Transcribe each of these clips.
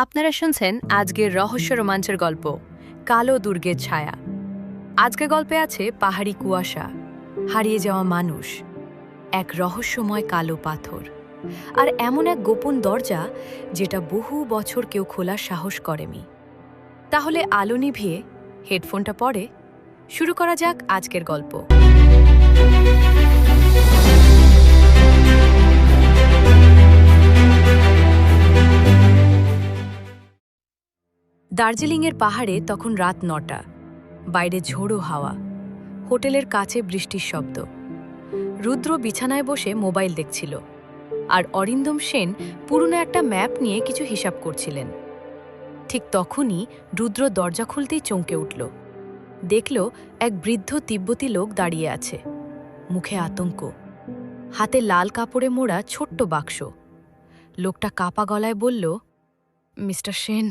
আপনারা শুনছেন আজকের রহস্য রোমাঞ্চের গল্প কালো দুর্গের ছায়া। আজকের গল্পে আছে পাহাড়ি কুয়াশা, হারিয়ে যাওয়া মানুষ, এক রহস্যময় কালো পাথর আর এমন এক গোপন দরজা যেটা বহু বছর কেউ খোলার সাহস করেনি। তাহলে আলো নিভিয়ে হেডফোনটা পরে শুরু করা যাক আজকের গল্প। দার্জিলিংয়ের পাহাড়ে তখন রাত ৯টা। বাইরে ঝোড়ো হাওয়া, হোটেলের কাছে বৃষ্টির শব্দ। রুদ্র বিছানায় বসে মোবাইল দেখছিল, আর অরিন্দম সেন পুরনো একটা ম্যাপ নিয়ে কিছু হিসাব করছিলেন। ঠিক তখনই রুদ্র দরজা খুলতেই চমকে উঠল। দেখল এক বৃদ্ধ তিব্বতী লোক দাঁড়িয়ে আছে, মুখে আতঙ্ক, হাতে লাল কাপড়ে মোড়া ছোট্ট বাক্স। লোকটা কাপা গলায় বলল, মিস্টার সেন,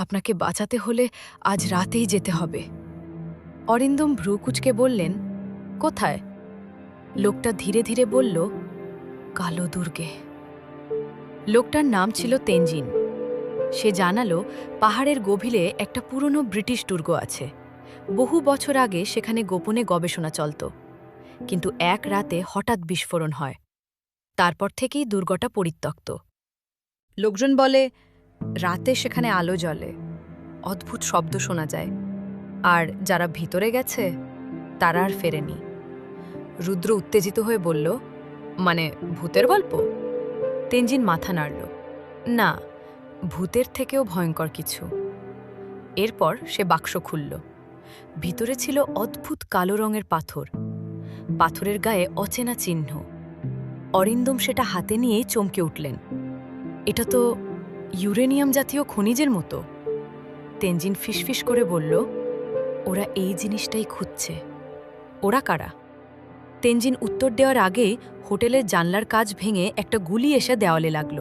আপনাকে বাঁচাতে হলে আজ রাতেই যেতে হবে। অরিন্দম ভ্রু কুঁচকে বললেন, কোথায়? লোকটা ধীরে ধীরে বলল, কালো দুর্গে। লোকটার নাম ছিল তেনজিন। সে জানালো পাহাড়ের গভীরে একটা পুরনো ব্রিটিশ দুর্গ আছে। বহু বছর আগে সেখানে গোপনে গবেষণা চলত, কিন্তু এক রাতে হঠাৎ বিস্ফোরণ হয়। তারপর থেকেই দুর্গটা পরিত্যক্ত। লোকজন বলে রাতে সেখানে আলো জ্বলে, অদ্ভুত শব্দ শোনা যায়, আর যারা ভিতরে গেছে তারা আর ফেরেনি। রুদ্র উত্তেজিত হয়ে বলল, মানে ভূতের গল্প? তেনজিন মাথা নাড়ল, না, ভূতের থেকেও ভয়ঙ্কর কিছু। এরপর সে বাক্স খুলল। ভিতরে ছিল অদ্ভুত কালো রঙের পাথর, পাথরের গায়ে অচেনা চিহ্ন। অরিন্দম সেটা হাতে নিয়েই চমকে উঠলেন। এটা তো ইউরেনিয়াম জাতীয় খনিজের মতো। তেনজিন ফিসফিস করে বলল, ওরা এই জিনিসটাই খুঁজছে। ওরা কারা? তেনজিন উত্তর দেওয়ার আগেই হোটেলের জানলার কাচ ভেঙে একটা গুলি এসে দেওয়ালে লাগল।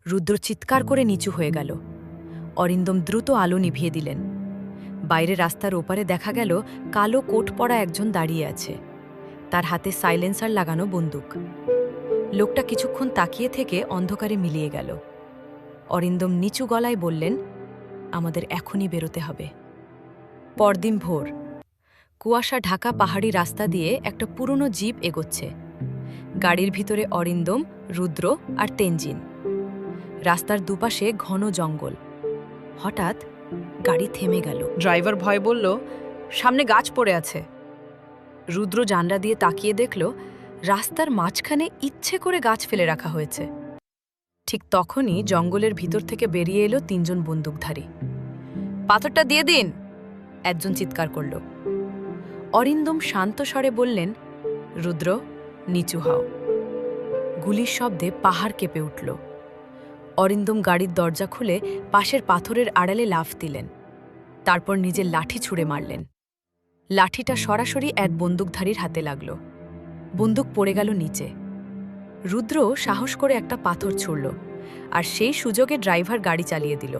রুদ্র চিৎকার করে নিচু হয়ে গেল। অরিন্দম দ্রুত আলো নিভিয়ে দিলেন। বাইরে রাস্তার ওপারে দেখা গেল কালো কোট পরা একজন দাঁড়িয়ে আছে, তার হাতে সাইলেন্সার লাগানো বন্দুক। লোকটা কিছুক্ষণ তাকিয়ে থেকে অন্ধকারে মিলিয়ে গেল। অরিন্দম নিচু গলায় বললেন, আমাদের এখনই বেরোতে হবে। পরদিন ভোর, কুয়াশা ঢাকা পাহাড়ি রাস্তা দিয়ে একটা পুরনো জিপ এগোচ্ছে। গাড়ির ভিতরে অরিন্দম, রুদ্র আর তেনজিন। রাস্তার দুপাশে ঘন জঙ্গল। হঠাৎ গাড়ি থেমে গেল। ড্রাইভার ভয় বলল, সামনে গাছ পড়ে আছে। রুদ্র জানলা দিয়ে তাকিয়ে দেখল রাস্তার মাঝখানে ইচ্ছে করে গাছ ফেলে রাখা হয়েছে। ঠিক তখনই জঙ্গলের ভিতর থেকে বেরিয়ে এলো ৩ জন বন্দুকধারী। পাথরটা দিয়ে দিন, একজন চিৎকার করল। অরিন্দম শান্ত স্বরে বললেন, রুদ্র, নিচু হও। গুলির শব্দে পাহাড় কেঁপে উঠল। অরিন্দম গাড়ির দরজা খুলে পাশের পাথরের আড়ালে লাফ দিলেন। তারপর নিজের লাঠি ছুঁড়ে মারলেন। লাঠিটা সরাসরি এক বন্দুকধারীর হাতে লাগল। বন্দুক পড়ে গেল নিচে। রুদ্র সাহস করে একটা পাথর ছুড়ল, আর সেই সুযোগে ড্রাইভার গাড়ি চালিয়ে দিল।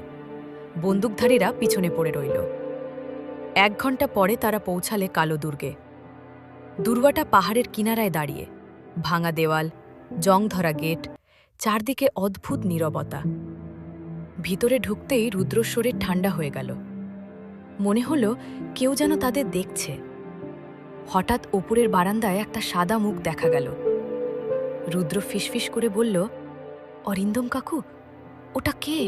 বন্দুকধারীরা পিছনে পড়ে রইল। ১ ঘন্টা পরে তারা পৌঁছালে কালো দুর্গে। দুর্গটা পাহাড়ের কিনারায় দাঁড়িয়ে, ভাঙা দেওয়াল, জং ধরা গেট, চারদিকে অদ্ভুত নীরবতা। ভিতরে ঢুকতেই রুদ্রর শরীর ঠান্ডা হয়ে গেল। মনে হলো কেউ যেন তাদের দেখছে। হঠাৎ ওপরের বারান্দায় একটা সাদা মুখ দেখা গেল। রুদ্র ফিসফিস করে বলল, অরিন্দম কাকু, ওটা কে?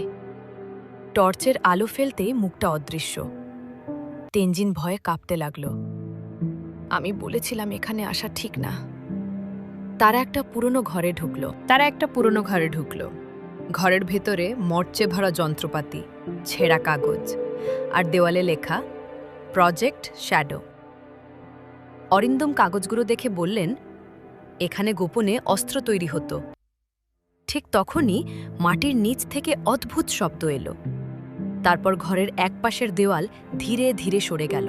টর্চের আলো ফেলতেই মুখটা অদৃশ্য। তেনজিন ভয়ে কাঁপতে লাগল। আমি বলেছিলাম এখানে আসা ঠিক না। তারা একটা পুরনো ঘরে ঢুকল। ঘরের ভেতরে মরচে ভরা যন্ত্রপাতি, ছেঁড়া কাগজ, আর দেওয়ালে লেখা প্রজেক্ট শ্যাডো। অরিন্দম কাগজগুলো দেখে বললেন, এখানে গোপনে অস্ত্র তৈরি হতো। ঠিক তখনই মাটির নিচ থেকে অদ্ভুত শব্দ এলো। তারপর ঘরের এক পাশের দেওয়াল ধীরে ধীরে সরে গেল।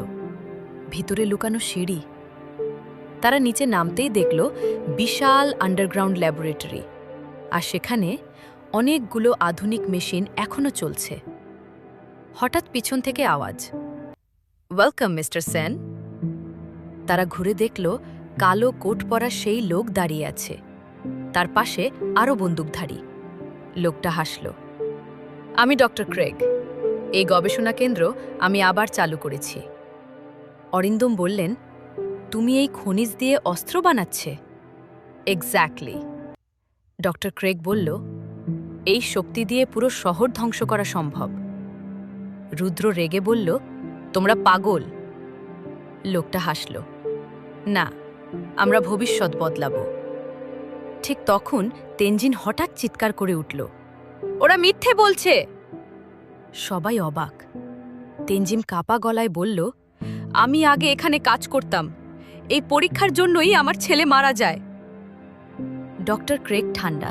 ভিতরে লুকানো সিঁড়ি। তারা নিচে নামতেই দেখল বিশাল আন্ডারগ্রাউন্ড ল্যাবরেটরি, আর সেখানে অনেকগুলো আধুনিক মেশিন এখনো চলছে। হঠাৎ পিছন থেকে আওয়াজ, ওয়েলকাম মিস্টার সেন। তারা ঘুরে দেখল কালো কোট পরা সেই লোক দাঁড়িয়ে আছে। তার পাশে আরও বন্দুকধারী। লোকটা হাসল, আমি ডক্টর ক্রেগ। এই গবেষণা কেন্দ্র আমি আবার চালু করেছি। অরিন্দম বললেন, তুমি এই খনিজ দিয়ে অস্ত্র বানাচ্ছে? এক্স্যাক্টলি। ডক্টর ক্রেগ বলল, এই শক্তি দিয়ে পুরো শহর ধ্বংস করা সম্ভব। রুদ্র রেগে বলল, তোমরা পাগল। লোকটা হাসল। না, আমরা ভবিষ্যৎ বদলাব। ঠিক তখন তেনজিন হঠাৎ চিৎকার করে উঠল, ওরা মিথ্যে বলছে! সবাই অবাক। তেনজিম কাপা গলায় বলল, আমি আগে এখানে কাজ করতাম। এই পরীক্ষার জন্যই আমার ছেলে মারা যায়। ডক্টর ক্রেগ ঠান্ডা,